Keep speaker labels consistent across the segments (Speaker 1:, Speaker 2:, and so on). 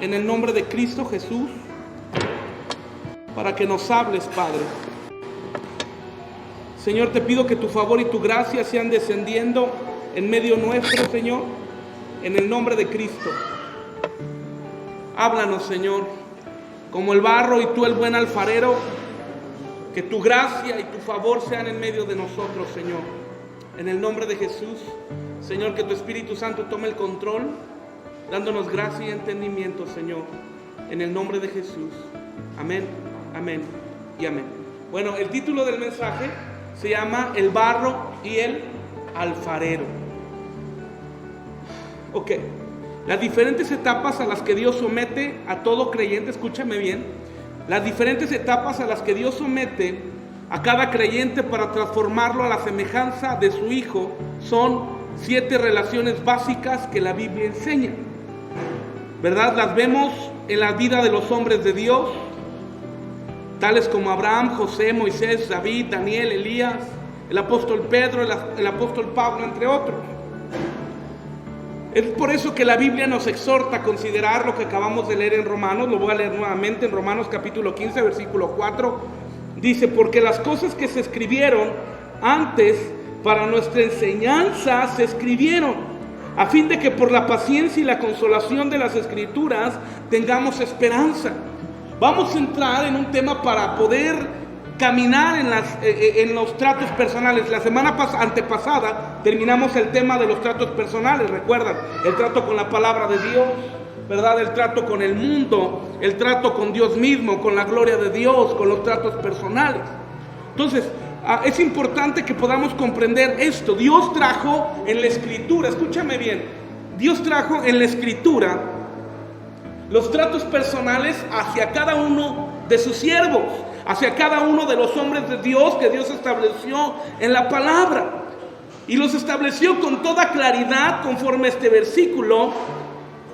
Speaker 1: en el nombre de Cristo Jesús para que nos hables, Padre. Señor, te pido que tu favor y tu gracia sean descendiendo en medio nuestro, Señor, en el nombre de Cristo. Háblanos, Señor, como el barro y tú el buen alfarero, que tu gracia y tu favor sean en medio de nosotros, Señor. En el nombre de Jesús, Señor, que tu Espíritu Santo tome el control, dándonos gracia y entendimiento, Señor, en el nombre de Jesús. Amén, amén y amén. Bueno, el título del mensaje se llama El barro y el alfarero. Ok, las diferentes etapas a las que Dios somete a todo creyente, escúchame bien, las diferentes etapas a las que Dios somete a cada creyente para transformarlo a la semejanza de su Hijo son 7 relaciones básicas que la Biblia enseña, ¿verdad? Las vemos en la vida de los hombres de Dios, tales como Abraham, José, Moisés, David, Daniel, Elías, el apóstol Pedro, el apóstol Pablo, entre otros. Es por eso que la Biblia nos exhorta a considerar lo que acabamos de leer en Romanos. Lo voy a leer nuevamente en Romanos capítulo 15, versículo 4. Dice, porque las cosas que se escribieron antes para nuestra enseñanza se escribieron, a fin de que por la paciencia y la consolación de las Escrituras tengamos esperanza. Vamos a entrar en un tema para poder caminar en los tratos personales. La semana antepasada terminamos el tema de los tratos personales, recuerdan, el trato con la palabra de Dios, ¿verdad? El trato con el mundo, el trato con Dios mismo, con la gloria de Dios, con los tratos personales. Entonces, es importante que podamos comprender esto. Dios trajo en la Escritura, escúchame bien, Dios trajo en la Escritura los tratos personales hacia cada uno de sus siervos, hacia cada uno de los hombres de Dios que Dios estableció en la palabra. Y los estableció con toda claridad conforme a este versículo,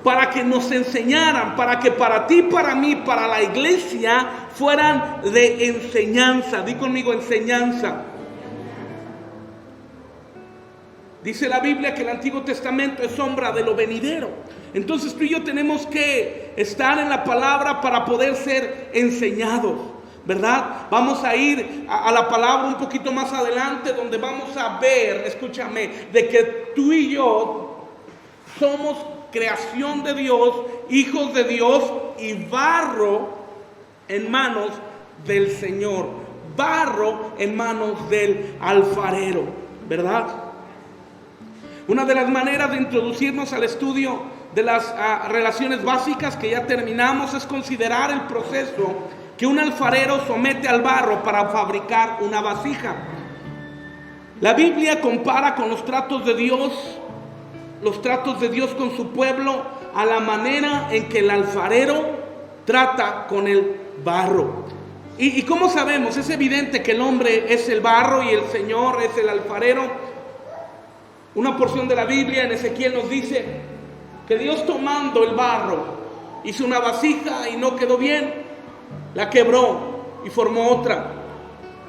Speaker 1: para que nos enseñaran, para que para ti, para mí, para la iglesia fueran de enseñanza. Di conmigo, enseñanza. Dice la Biblia que el Antiguo Testamento es sombra de lo venidero. Entonces tú y yo tenemos que estar en la palabra para poder ser enseñados, ¿verdad? Vamos a ir a la palabra un poquito más adelante, donde vamos a ver, escúchame, de que tú y yo somos creación de Dios, hijos de Dios y barro en manos del Señor, barro en manos del alfarero, ¿verdad? Una de las maneras de introducirnos al estudio de las relaciones básicas que ya terminamos es considerar el proceso que un alfarero somete al barro para fabricar una vasija. La Biblia compara con los tratos de Dios con su pueblo, a la manera en que el alfarero trata con el barro. ¿Y cómo sabemos? Es evidente que el hombre es el barro y el Señor es el alfarero. Una porción de la Biblia en Ezequiel nos dice que Dios, tomando el barro, hizo una vasija y no quedó bien, la quebró y formó otra,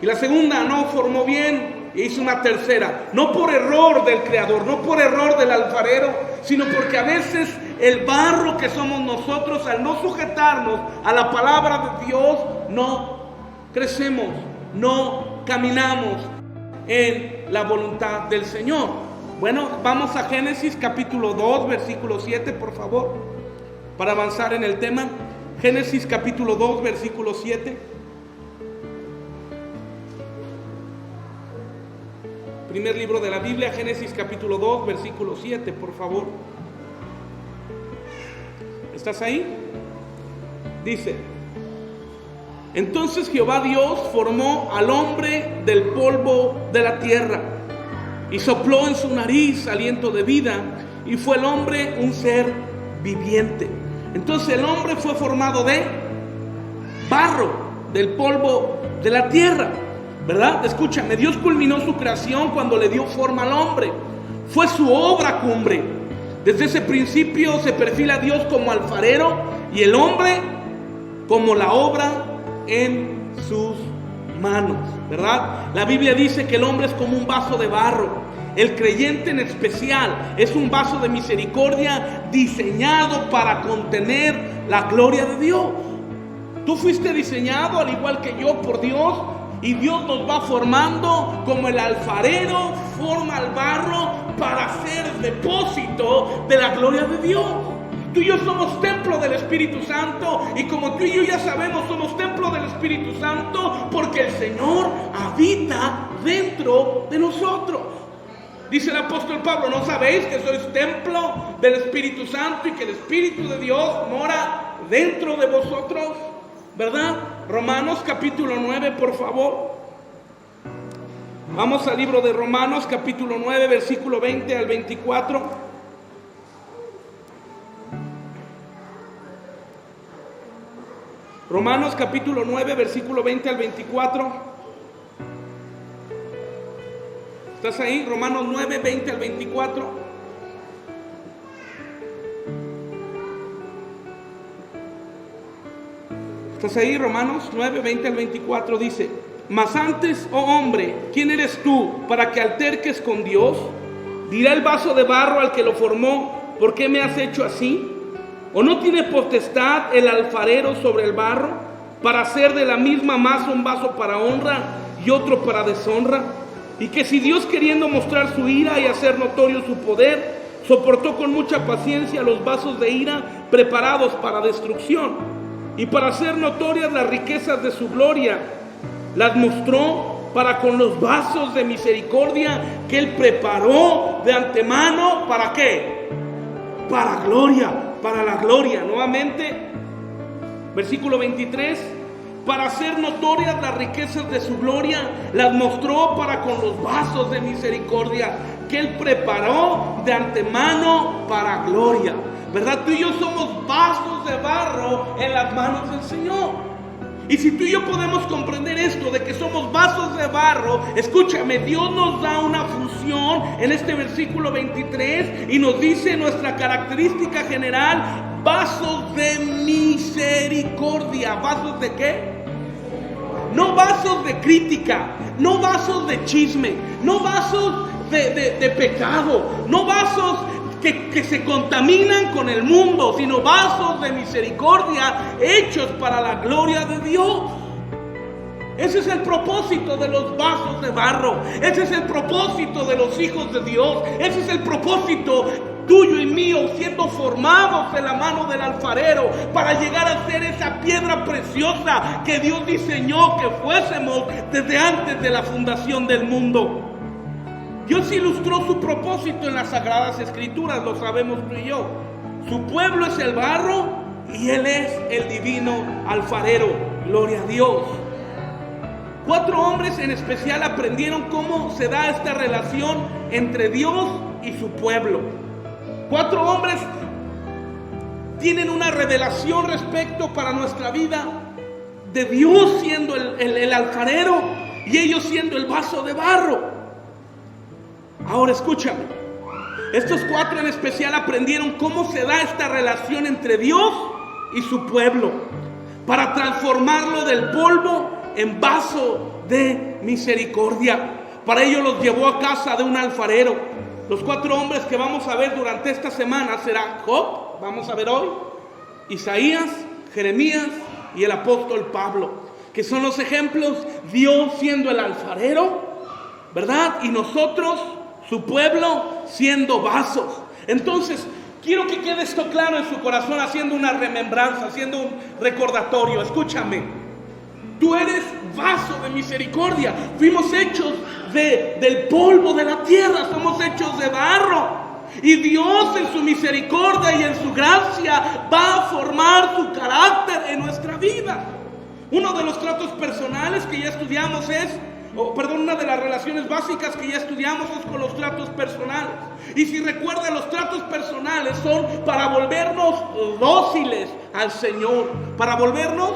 Speaker 1: y la segunda no formó bien e hizo una tercera, no por error del creador, no por error del alfarero, sino porque a veces el barro que somos nosotros, al no sujetarnos a la palabra de Dios, no crecemos, no caminamos en la voluntad del Señor. Bueno, vamos a Génesis capítulo 2, versículo 7, por favor, para avanzar en el tema. Génesis capítulo 2, versículo 7. Primer libro de la Biblia, Génesis capítulo 2, versículo 7, por favor. ¿Estás ahí? Dice: entonces Jehová Dios formó al hombre del polvo de la tierra y sopló en su nariz aliento de vida, y fue el hombre un ser viviente. Entonces el hombre fue formado de barro, del polvo de la tierra, ¿verdad? Escúchame, Dios culminó su creación cuando le dio forma al hombre. Fue su obra cumbre. Desde ese principio se perfila a Dios como alfarero y el hombre como la obra en sus manos, ¿verdad? La Biblia dice que el hombre es como un vaso de barro El creyente en especial es un vaso de misericordia diseñado para contener la gloria de Dios. Tú fuiste diseñado al igual que yo por Dios, y Dios nos va formando como el alfarero forma el barro para ser el depósito de la gloria de Dios. Tú y yo somos templo del Espíritu Santo, y como tú y yo ya sabemos, somos templo del Espíritu Santo porque el Señor habita dentro de nosotros. Dice el apóstol Pablo: ¿no sabéis que sois templo del Espíritu Santo y que el Espíritu de Dios mora dentro de vosotros? ¿Verdad? Romanos capítulo 9, por favor. Vamos al libro de Romanos capítulo 9, versículo 20 al 24. Romanos capítulo 9, versículo 20 al 24. ¿Estás ahí? Romanos 9, 20 al 24. ¿Estás ahí? Romanos 9, 20 al 24 dice: mas antes, oh hombre, ¿quién eres tú para que alterques con Dios? Dirá el vaso de barro al que lo formó: ¿por qué me has hecho así? ¿O no tiene potestad el alfarero sobre el barro para hacer de la misma masa un vaso para honra y otro para deshonra? Y que si Dios, queriendo mostrar su ira y hacer notorio su poder, soportó con mucha paciencia los vasos de ira preparados para destrucción, y para hacer notorias las riquezas de su gloria, las mostró para con los vasos de misericordia que Él preparó de antemano. ¿Para qué? Para gloria, para la gloria. Nuevamente, versículo 23: para hacer notorias las riquezas de su gloria, las mostró para con los vasos de misericordia que Él preparó de antemano para gloria. ¿Verdad? Tú y yo somos vasos de barro en las manos del Señor. Y si tú y yo podemos comprender esto de que somos vasos de barro, escúchame, Dios nos da una función en este versículo 23 y nos dice nuestra característica general: vasos de misericordia. ¿Vasos de qué? No vasos de crítica, no vasos de chisme, no vasos de pecado, no vasos que se contaminan con el mundo, sino vasos de misericordia hechos para la gloria de Dios. Ese es el propósito de los vasos de barro. Ese es el propósito de los hijos de Dios. Ese es el propósito tuyo y mío, siendo formados en la mano del alfarero para llegar a ser esa piedra preciosa que Dios diseñó que fuésemos desde antes de la fundación del mundo. Dios ilustró su propósito en las Sagradas Escrituras, lo sabemos tú y yo. Su pueblo es el barro y Él es el divino alfarero. Gloria a Dios. 4 hombres en especial aprendieron cómo se da esta relación entre Dios y su pueblo. 4 hombres tienen una revelación respecto para nuestra vida de Dios siendo el alfarero y ellos siendo el vaso de barro. Ahora escúchame, estos 4 en especial aprendieron cómo se da esta relación entre Dios y su pueblo para transformarlo del polvo en vaso de misericordia. Para ello los llevó a casa de un alfarero. Los 4 hombres que vamos a ver durante esta semana serán Job, vamos a ver hoy, Isaías, Jeremías y el apóstol Pablo, que son los ejemplos. Dios siendo el alfarero, ¿verdad? Y nosotros, su pueblo, siendo vasos. Entonces, quiero que quede esto claro en su corazón, haciendo una remembranza, haciendo un recordatorio. Escúchame, tú eres vaso de misericordia. Fuimos hechos del polvo de la tierra, somos hechos de barro. Y Dios en su misericordia y en su gracia va a formar su carácter en nuestra vida. Uno de los tratos personales que ya estudiamos una de las relaciones básicas que ya estudiamos es con los tratos personales. Y si recuerdan, los tratos personales son para volvernos dóciles al Señor, para volvernos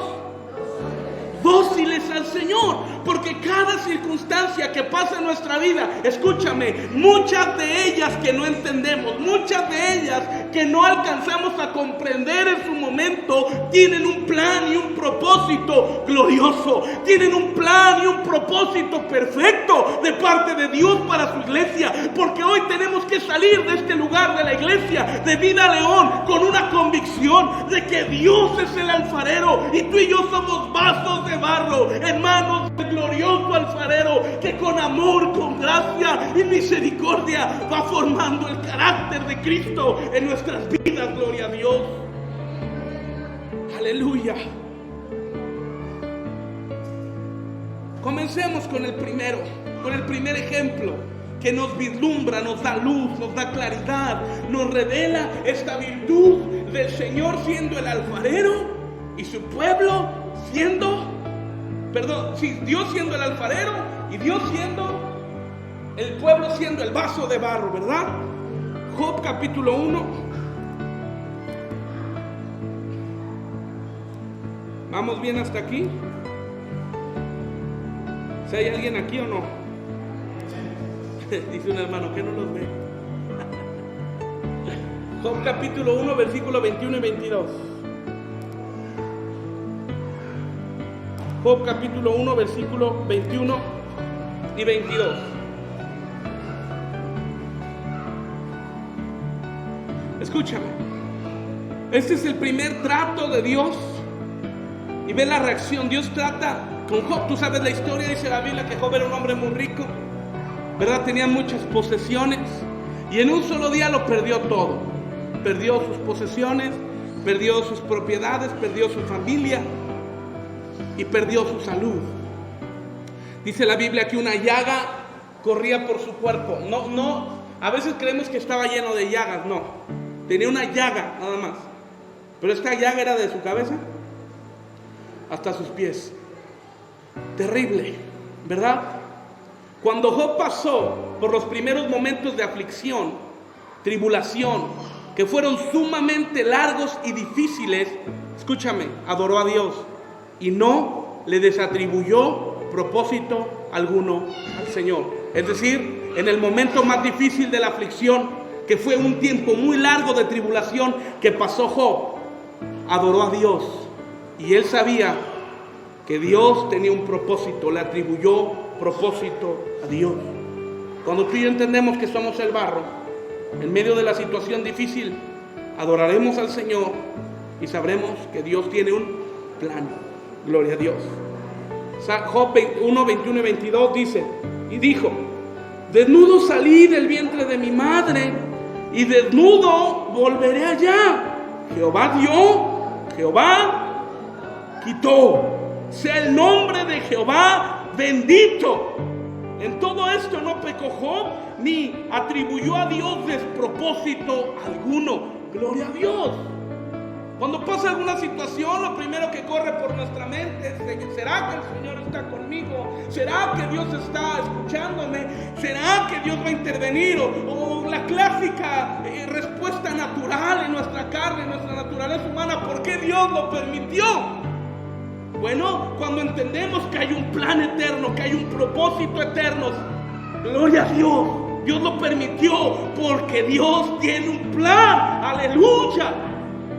Speaker 1: dóciles al Señor, porque cada circunstancia que pasa en nuestra vida, escúchame, muchas de ellas que no entendemos, muchas de ellas que no alcanzamos a comprender en su momento, tienen un plan y un propósito glorioso, tienen un plan y un propósito perfecto de parte de Dios para su iglesia, porque hoy tenemos que salir de este lugar de la iglesia de Vida León con una convicción de que Dios es el alfarero y tú y yo somos vasos de barro en manos del glorioso alfarero, que con amor, con gracia y misericordia va formando el carácter de Cristo en nuestras vidas. Gloria a Dios. Aleluya. Comencemos con el primer ejemplo que nos vislumbra, nos da luz, nos da claridad, nos revela esta virtud del Señor siendo el alfarero y su pueblo Dios siendo el alfarero y Dios siendo el pueblo, siendo el vaso de barro, ¿verdad? Job capítulo 1. ¿Vamos bien hasta aquí? ¿Si hay alguien aquí o no? Dice un hermano que no los ve. Job capítulo 1, versículo 21 y 22. Job capítulo 1, versículo 21 y 22. Escúchame. Este es el primer trato de Dios. Y ve la reacción. Dios trata con Job. Tú sabes la historia, dice la Biblia que Job era un hombre muy rico, ¿verdad? Tenía muchas posesiones y en un solo día lo perdió todo. Perdió sus posesiones, perdió sus propiedades, perdió su familia y perdió su salud. Dice la Biblia que una llaga corría por su cuerpo. No, a veces creemos que estaba lleno de llagas. No, tenía una llaga nada más. Pero esta llaga era de su cabeza hasta sus pies. Terrible, ¿verdad? Cuando Job pasó por los primeros momentos de aflicción, tribulación, que fueron sumamente largos y difíciles, escúchame, adoró a Dios y no le desatribuyó propósito alguno al Señor. Es decir, en el momento más difícil de la aflicción, que fue un tiempo muy largo de tribulación que pasó Job, adoró a Dios y él sabía que Dios tenía un propósito, le atribuyó propósito a Dios. Cuando tú y yo entendemos que somos el barro, en medio de la situación difícil, adoraremos al Señor y sabremos que Dios tiene un plan. Gloria a Dios. Job 1, 21 y 22 dice, y dijo, desnudo salí del vientre de mi madre y desnudo volveré allá. Jehová dio, Jehová quitó. Sea el nombre de Jehová bendito. En todo esto no pecó Job ni atribuyó a Dios despropósito alguno. Gloria a Dios. Cuando pasa alguna situación, lo primero que corre por nuestra mente es: ¿será que el Señor está conmigo? ¿Será que Dios está escuchándome? ¿Será que Dios va a intervenir? O la clásica respuesta natural en nuestra carne, en nuestra naturaleza humana: ¿por qué Dios lo permitió? Bueno, cuando entendemos que hay un plan eterno, que hay un propósito eterno, gloria a Dios. Dios lo permitió porque Dios tiene un plan. Aleluya.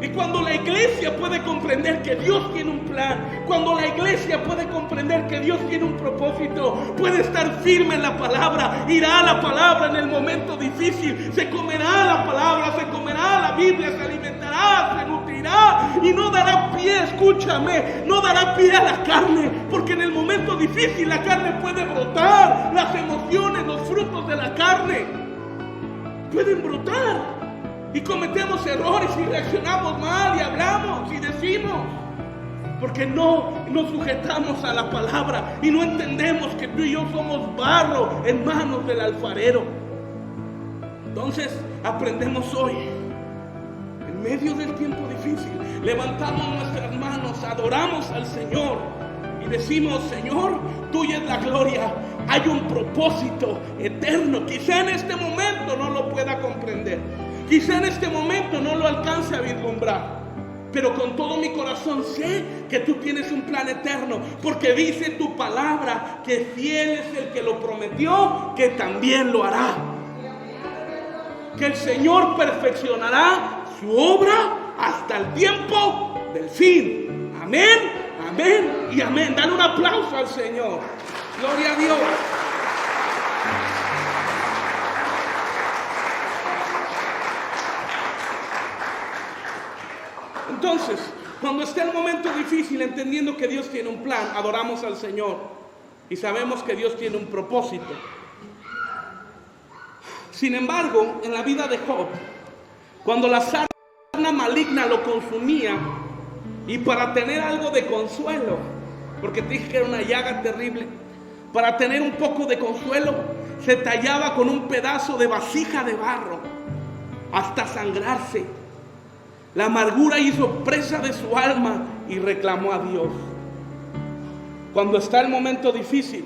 Speaker 1: Y cuando la iglesia puede comprender que Dios tiene un plan, cuando la iglesia puede comprender que Dios tiene un propósito, puede estar firme en la palabra, irá a la palabra en el momento difícil, se comerá la palabra, se comerá la Biblia, se alimentará, se nutrirá y no dará pie, escúchame, no dará pie a la carne, porque en el momento difícil la carne puede brotar, las emociones, los frutos de la carne pueden brotar. Y cometemos errores y reaccionamos mal y hablamos y decimos, porque no nos sujetamos a la palabra y no entendemos que tú y yo somos barro en manos del alfarero. Entonces aprendemos hoy, en medio del tiempo difícil, levantamos nuestras manos, adoramos al Señor y decimos: Señor, tuya es la gloria. Hay un propósito eterno. Quizá en este momento no lo pueda comprender, quizá en este momento no lo alcance a vislumbrar, pero con todo mi corazón sé que tú tienes un plan eterno, porque dice tu palabra que fiel es el que lo prometió, que también lo hará. que el Señor perfeccionará su obra hasta el tiempo del fin. Amén, amén y amén. Dale un aplauso al Señor. Gloria a Dios. Entonces, cuando esté el momento difícil, entendiendo que Dios tiene un plan, adoramos al Señor y sabemos que Dios tiene un propósito. Sin embargo, en la vida de Job, cuando la sarna maligna lo consumía, y para tener algo de consuelo, porque te dije que era una llaga terrible, para tener un poco de consuelo, se tallaba con un pedazo de vasija de barro hasta sangrarse. La amargura hizo presa de su alma y reclamó a Dios. Cuando está el momento difícil,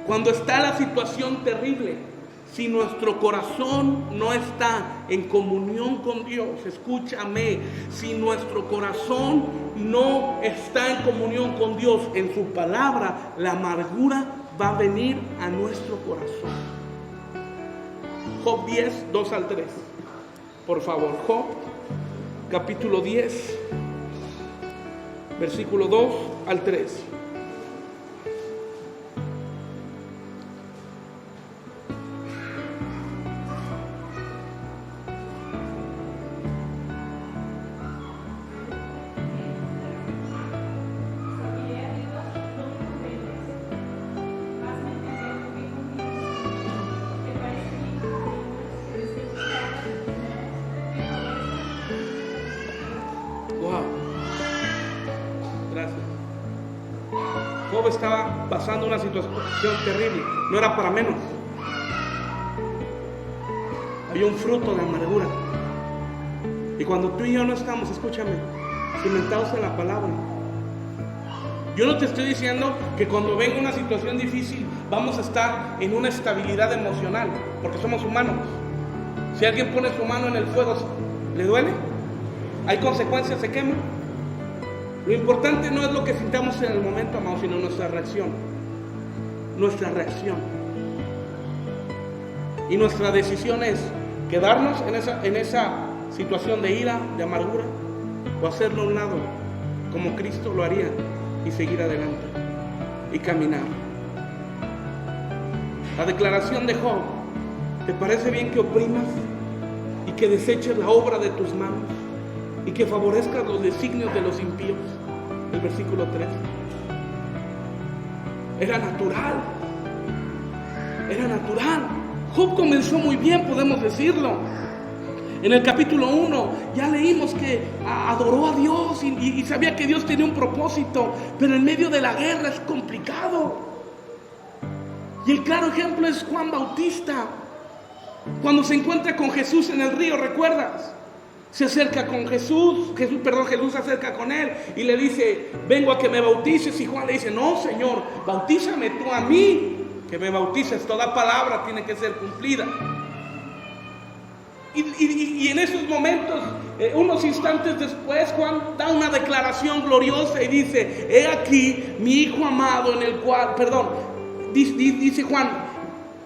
Speaker 1: cuando está la situación terrible, si nuestro corazón no está en comunión con Dios, escúchame, si nuestro corazón no está en comunión con Dios, en su palabra, la amargura va a venir a nuestro corazón. Job 10, 2 al 3. Por favor, Job, capítulo 10, versículo 2 al 3. Job estaba pasando una situación terrible, no era para menos. Había un fruto de amargura. Y cuando tú y yo no estamos, escúchame, cimentados en la palabra. Yo no te estoy diciendo que cuando venga una situación difícil vamos a estar en una estabilidad emocional, porque somos humanos. Si alguien pone su mano en el fuego, ¿le duele? ¿Hay consecuencias? ¿Se quema? Lo importante no es lo que sintamos en el momento, amado, sino nuestra reacción. Nuestra reacción. Y nuestra decisión es quedarnos en esa situación de ira, de amargura, o hacerlo a un lado, como Cristo lo haría, y seguir adelante, y caminar. La declaración de Job: ¿te parece bien que oprimas y que deseches la obra de tus manos y que favorezcas los designios de los impíos? El versículo 3. Era natural. Era natural. Job comenzó muy bien, podemos decirlo. En el capítulo 1 ya leímos que adoró a Dios y sabía que Dios tenía un propósito, pero en medio de la guerra es complicado. Y el claro ejemplo es Juan Bautista. Cuando se encuentra con Jesús en el río, ¿recuerdas? Se acerca con Jesús se acerca con él y le dice: vengo a que me bautices. Y Juan le dice: no, Señor, bautízame tú a mí, que me bautices. Toda palabra tiene que ser cumplida. Y en esos momentos, unos instantes después, Juan da una declaración gloriosa y dice: he aquí mi hijo amado en el cual, dice Juan,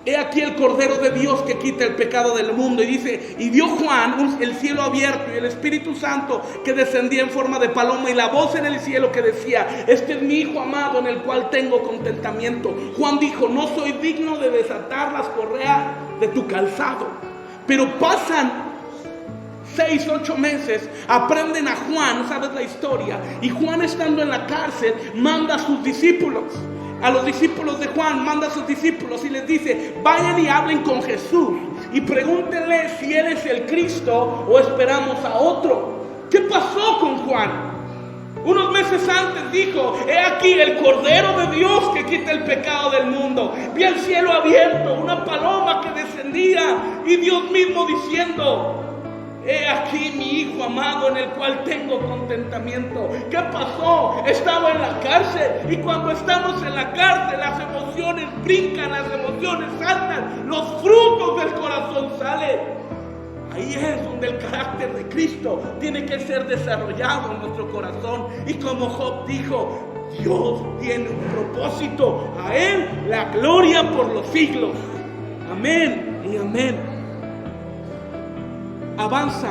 Speaker 1: he aquí el Cordero de Dios que quita el pecado del mundo. Y dice: y vio Juan el cielo abierto y el Espíritu Santo que descendía en forma de paloma, y la voz en el cielo que decía: este es mi Hijo amado en el cual tengo contentamiento. Juan dijo: no soy digno de desatar las correas de tu calzado. Pero pasan 6, 8 meses, aprenden a Juan, sabes la historia, y Juan, estando en la cárcel, manda a sus discípulos. A los discípulos de Juan manda a sus discípulos y les dice: vayan y hablen con Jesús y pregúntenle si Él es el Cristo o esperamos a otro. ¿Qué pasó con Juan? Unos meses antes dijo: he aquí el Cordero de Dios que quita el pecado del mundo. Vi el cielo abierto, una paloma que descendía, y Dios mismo diciendo: he aquí mi Hijo amado en el cual tengo contentamiento. ¿Qué pasó? Estaba en la cárcel, y cuando estamos en la cárcel las emociones brincan, las emociones saltan, los frutos del corazón salen. Ahí es donde el carácter de Cristo tiene que ser desarrollado en nuestro corazón. Y como Job dijo: Dios tiene un propósito, a Él la gloria por los siglos. Amén y amén. avanza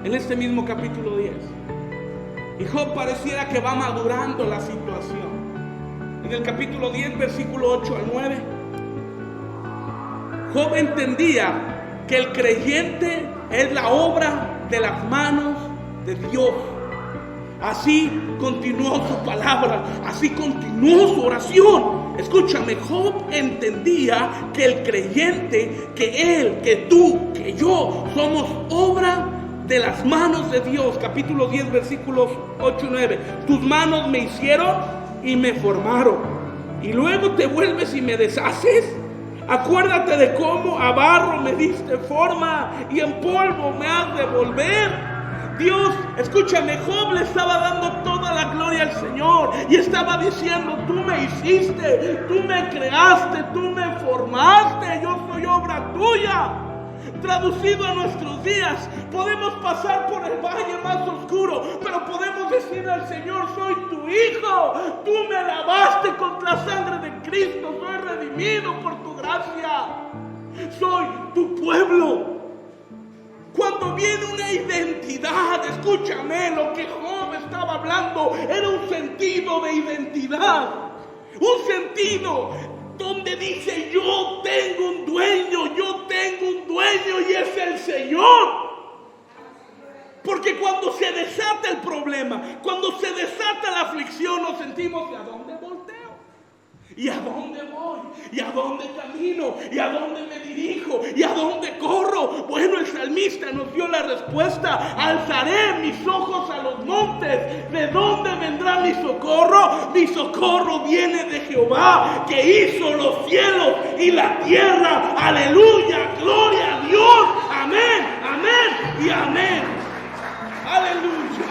Speaker 1: en este mismo capítulo 10. Y Job pareciera que va madurando la situación. En el capítulo 10, versículo 8 al 9, Job entendía que el creyente es la obra de las manos de Dios. Así continuó su palabra, así continuó su oración. Escúchame, Job entendía que el creyente, que él, que tú, que yo, somos obra de las manos de Dios. Capítulo 10, versículos 8 y 9. Tus manos me hicieron y me formaron, y luego te vuelves y me deshaces. Acuérdate de cómo a barro me diste forma y en polvo me has de volver. Dios, escúchame, Job le estaba dando toda la gloria al Señor y estaba diciendo: tú me hiciste, tú me creaste, tú me formaste, yo soy obra tuya. Traducido a nuestros días, podemos pasar por el valle más oscuro, pero podemos decirle al Señor: soy tu hijo, tú me lavaste con la sangre de Cristo, soy redimido por tu gracia, soy tu pueblo. Cuando viene una identidad, escúchame, lo que Job estaba hablando era un sentido de identidad, un sentido donde dice: yo tengo un dueño y es el Señor. Porque cuando se desata el problema, cuando se desata la aflicción, nos sentimos: ¿y a dónde volteo? ¿Y a dónde voy? ¿Y a dónde camino? ¿Y a dónde me dirijo? ¿Y a dónde corro? Bueno, el salmista nos dio la respuesta: alzaré mis ojos a los montes. ¿De dónde vendrá mi socorro? Mi socorro viene de Jehová, que hizo los cielos y la tierra. Aleluya, gloria a Dios. Amén, amén y amén. Aleluya.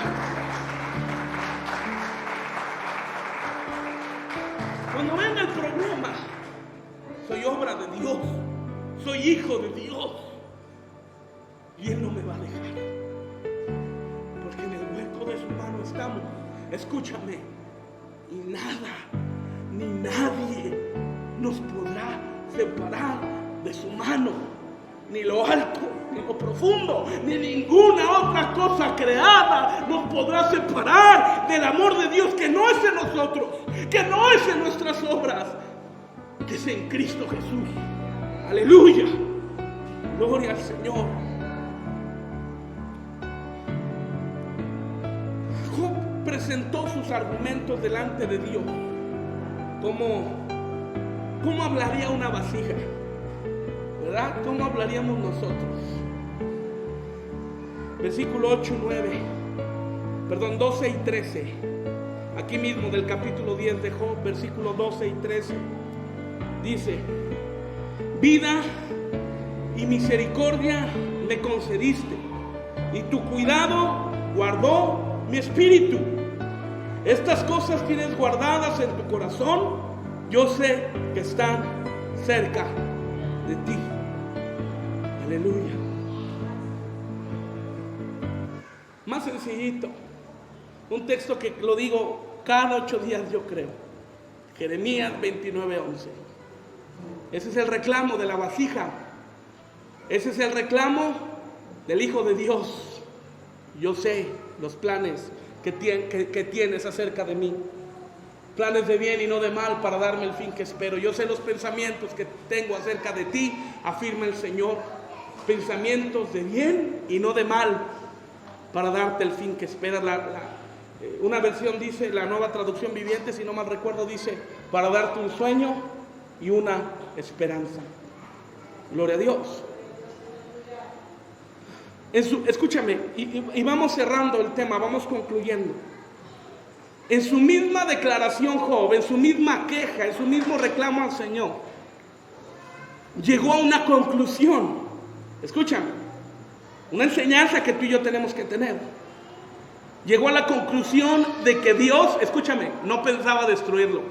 Speaker 1: Cuando venga el problema, soy obra de Dios, soy hijo de Dios, y Él no me va a dejar, porque en el hueco de su mano estamos. Escúchame, y nada ni nadie nos podrá separar de su mano, ni lo alto, ni lo profundo, ni ninguna otra cosa creada nos podrá separar del amor de Dios, que no es en nosotros, que no es en nuestras obras, que es en Cristo Jesús. Aleluya, gloria al Señor. Job presentó sus argumentos delante de Dios. ¿Cómo hablaría una vasija? ¿Verdad? ¿Cómo hablaríamos nosotros? Versículo 8 y 9, 12 y 13. Aquí mismo del capítulo 10 de Job, versículo 12 y 13. Dice: vida y misericordia me concediste, y tu cuidado guardó mi espíritu. Estas cosas tienes guardadas en tu corazón, yo sé que están cerca de ti. Aleluya. Más sencillito, un texto que lo digo cada 8 días, yo creo. Jeremías 29:11. Ese es el reclamo de la vasija. Ese es el reclamo del Hijo de Dios. Yo sé los planes que tienes acerca de mí. Planes de bien y no de mal, para darme el fin que espero. Yo sé los pensamientos que tengo acerca de ti, afirma el Señor. Pensamientos de bien y no de mal, para darte el fin que esperas. Una versión dice, la Nueva Traducción Viviente, si no mal recuerdo, dice: para darte un sueño y una esperanza. Gloria a Dios. Escúchame, y vamos cerrando el tema, vamos concluyendo. En su misma declaración Job, en su misma queja, en su mismo reclamo al Señor, llegó a una conclusión. Escúchame, una enseñanza que tú y yo tenemos que tener. Llegó a la conclusión de que Dios, escúchame, no pensaba destruirlo.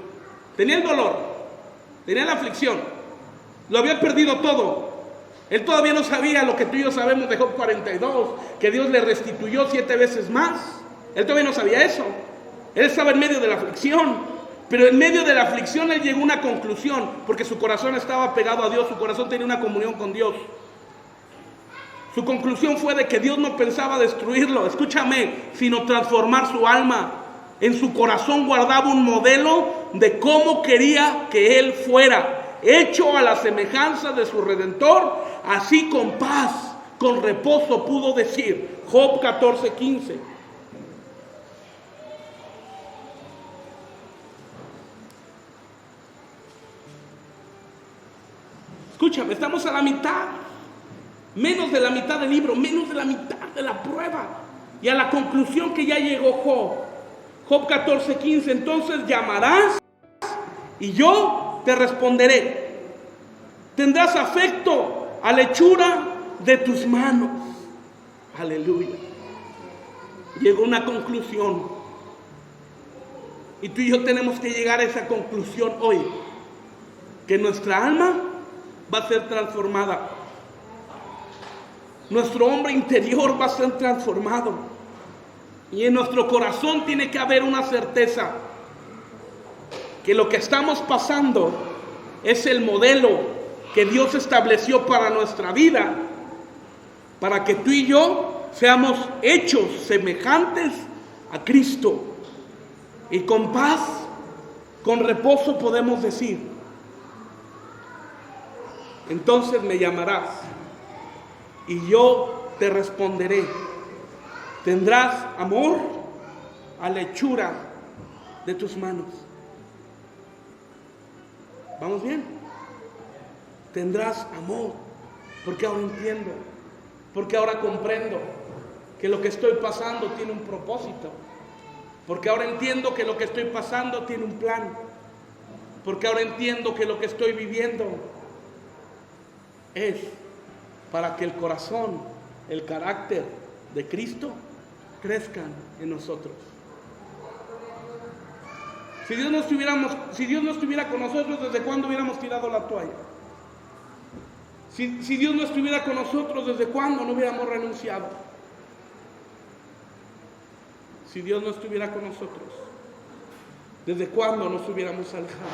Speaker 1: Tenía el dolor, tenía la aflicción, lo había perdido todo. Él todavía no sabía lo que tú y yo sabemos de Job 42, que Dios le restituyó 7 veces más. Él todavía no sabía eso. Él estaba en medio de la aflicción, pero en medio de la aflicción él llegó a una conclusión, porque su corazón estaba pegado a Dios, su corazón tenía una comunión con Dios. Su conclusión fue de que Dios no pensaba destruirlo, escúchame, sino transformar su alma. En su corazón guardaba un modelo de cómo quería que él fuera, hecho a la semejanza de su Redentor, así con paz, con reposo pudo decir. Job 14:15. Escúchame, estamos a la mitad, menos de la mitad del libro, menos de la mitad de la prueba, y a la conclusión que ya llegó Job. Job 14:15, entonces llamarás y yo te responderé. Tendrás afecto a la hechura de tus manos. Aleluya. Llegó una conclusión. Y tú y yo tenemos que llegar a esa conclusión hoy. Que nuestra alma va a ser transformada. Nuestro hombre interior va a ser transformado. Y en nuestro corazón tiene que haber una certeza que lo que estamos pasando es el modelo que Dios estableció para nuestra vida, para que tú y yo seamos hechos semejantes a Cristo. Y con paz, con reposo podemos decir, entonces me llamarás y yo te responderé. Tendrás amor a la hechura de tus manos. ¿Vamos bien? Tendrás amor, porque ahora entiendo, porque ahora comprendo que lo que estoy pasando tiene un propósito, porque ahora entiendo que lo que estoy pasando tiene un plan, porque ahora entiendo que lo que estoy viviendo es para que el corazón, el carácter de Cristo crezcan en nosotros. Si Dios no estuviera con nosotros, ¿desde cuándo hubiéramos tirado la toalla? Si Dios no estuviera con nosotros, ¿desde cuándo no hubiéramos renunciado? Si Dios no estuviera con nosotros, ¿desde cuándo nos hubiéramos alejado?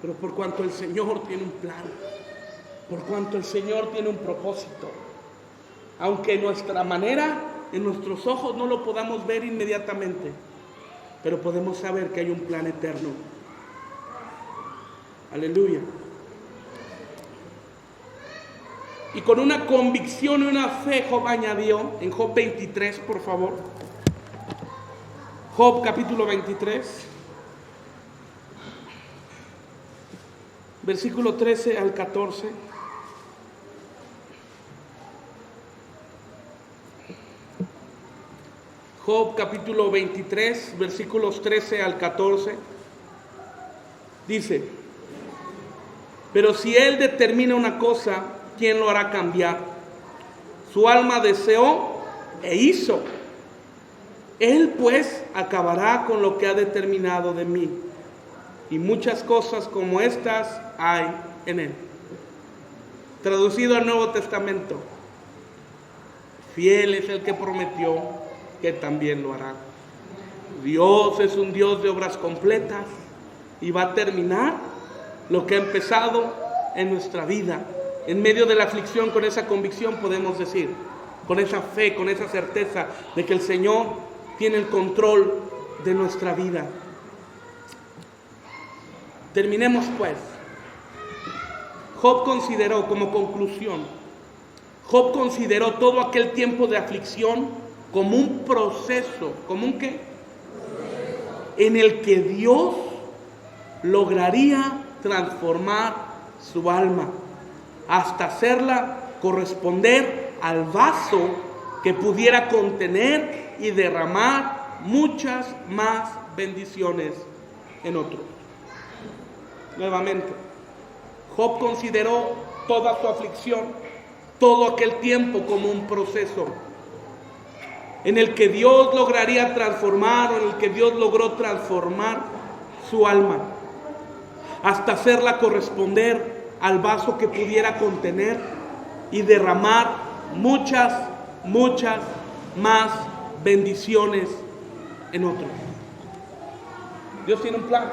Speaker 1: Pero por cuanto el Señor tiene un plan, por cuanto el Señor tiene un propósito, aunque nuestra manera, en nuestros ojos no lo podamos ver inmediatamente, pero podemos saber que hay un plan eterno. Aleluya. Y con una convicción y una fe, Job añadió, en Job 23, por favor. Job capítulo 23, versículo 13 al 14. Job capítulo 23, versículos 13 al 14, dice, pero si Él determina una cosa, ¿quién lo hará cambiar? Su alma deseó e hizo. Él pues acabará con lo que ha determinado de mí, y muchas cosas como estas hay en Él. Traducido al Nuevo Testamento, fiel es el que prometió, que también lo hará. Dios es un Dios de obras completas y va a terminar lo que ha empezado en nuestra vida. En medio de la aflicción, con esa convicción podemos decir, con esa fe, con esa certeza de que el Señor tiene el control de nuestra vida. Terminemos pues. Job consideró como conclusión, Job consideró todo aquel tiempo de aflicción como un proceso, ¿como un qué? En el que Dios lograría transformar su alma hasta hacerla corresponder al vaso que pudiera contener y derramar muchas más bendiciones en otros. Nuevamente, Job consideró toda su aflicción, todo aquel tiempo como un proceso en el que Dios lograría transformar, o en el que Dios logró transformar su alma, hasta hacerla corresponder al vaso que pudiera contener y derramar muchas más bendiciones en otros. Dios tiene un plan.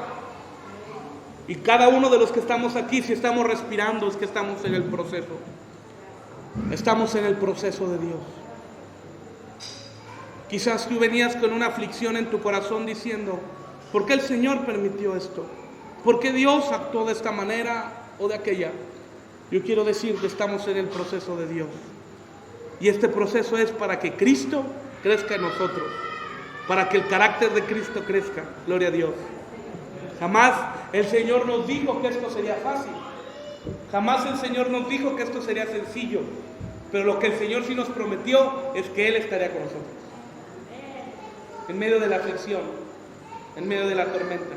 Speaker 1: Y cada uno de los que estamos aquí, si estamos respirando, es que estamos en el proceso. Estamos en el proceso de Dios. Quizás tú venías con una aflicción en tu corazón diciendo, ¿por qué el Señor permitió esto? ¿Por qué Dios actuó de esta manera o de aquella? Yo quiero decir que estamos en el proceso de Dios. Y este proceso es para que Cristo crezca en nosotros, para que el carácter de Cristo crezca. Gloria a Dios. Jamás el Señor nos dijo que esto sería fácil. Jamás el Señor nos dijo que esto sería sencillo. Pero lo que el Señor sí nos prometió es que Él estaría con nosotros. En medio de la aflicción, en medio de la tormenta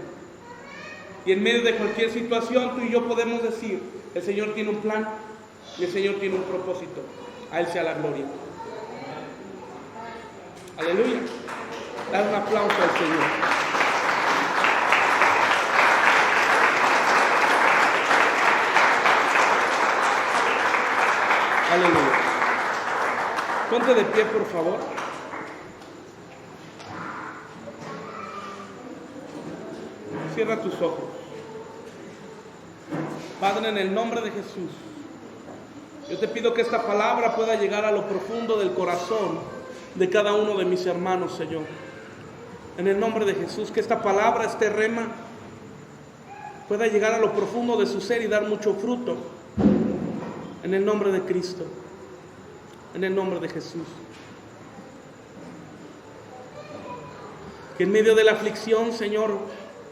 Speaker 1: y en medio de cualquier situación, tú y yo podemos decir, el Señor tiene un plan y el Señor tiene un propósito. A Él sea la gloria. Aleluya. Dar un aplauso al Señor. Aleluya. Ponte de pie, por favor. Cierra tus ojos. Padre, en el nombre de Jesús, yo te pido que esta palabra pueda llegar a lo profundo del corazón de cada uno de mis hermanos, Señor. En el nombre de Jesús, que esta palabra, este rema, pueda llegar a lo profundo de su ser y dar mucho fruto. En el nombre de Cristo. En el nombre de Jesús. Que en medio de la aflicción, Señor,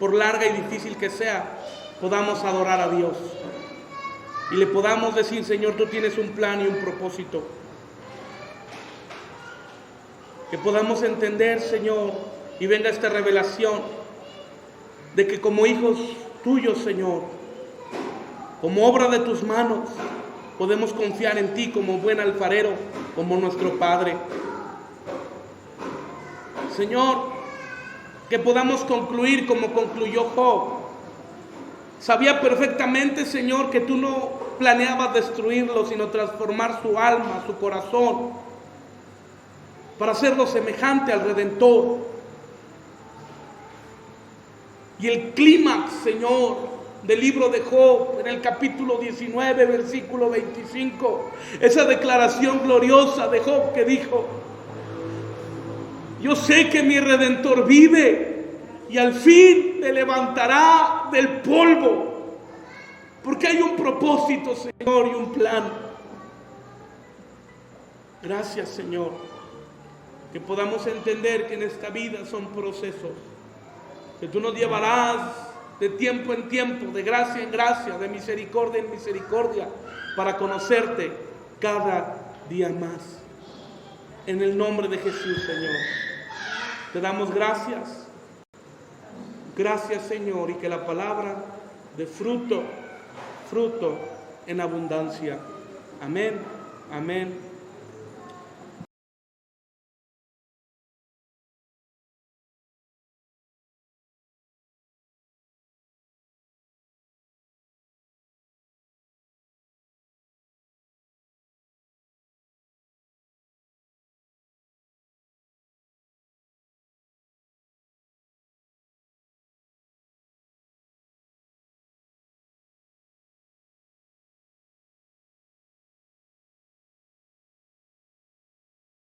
Speaker 1: por larga y difícil que sea, podamos adorar a Dios. Y le podamos decir, Señor, tú tienes un plan y un propósito. Que podamos entender, Señor, y venga esta revelación de que como hijos tuyos, Señor, como obra de tus manos, podemos confiar en ti como buen alfarero, como nuestro Padre. Señor, que podamos concluir como concluyó Job. Sabía perfectamente, Señor, que tú no planeabas destruirlo, sino transformar su alma, su corazón, para hacerlo semejante al Redentor. Y el clímax, Señor, del libro de Job, en el capítulo 19, versículo 25, esa declaración gloriosa de Job que dijo: yo sé que mi Redentor vive y al fin me levantará del polvo, porque hay un propósito, Señor, y un plan. Gracias, Señor, que podamos entender que en esta vida son procesos, que tú nos llevarás de tiempo en tiempo, de gracia en gracia, de misericordia en misericordia, para conocerte cada día más. En el nombre de Jesús, Señor, te damos gracias. Gracias, Señor, y que la palabra de fruto en abundancia. Amén, amén.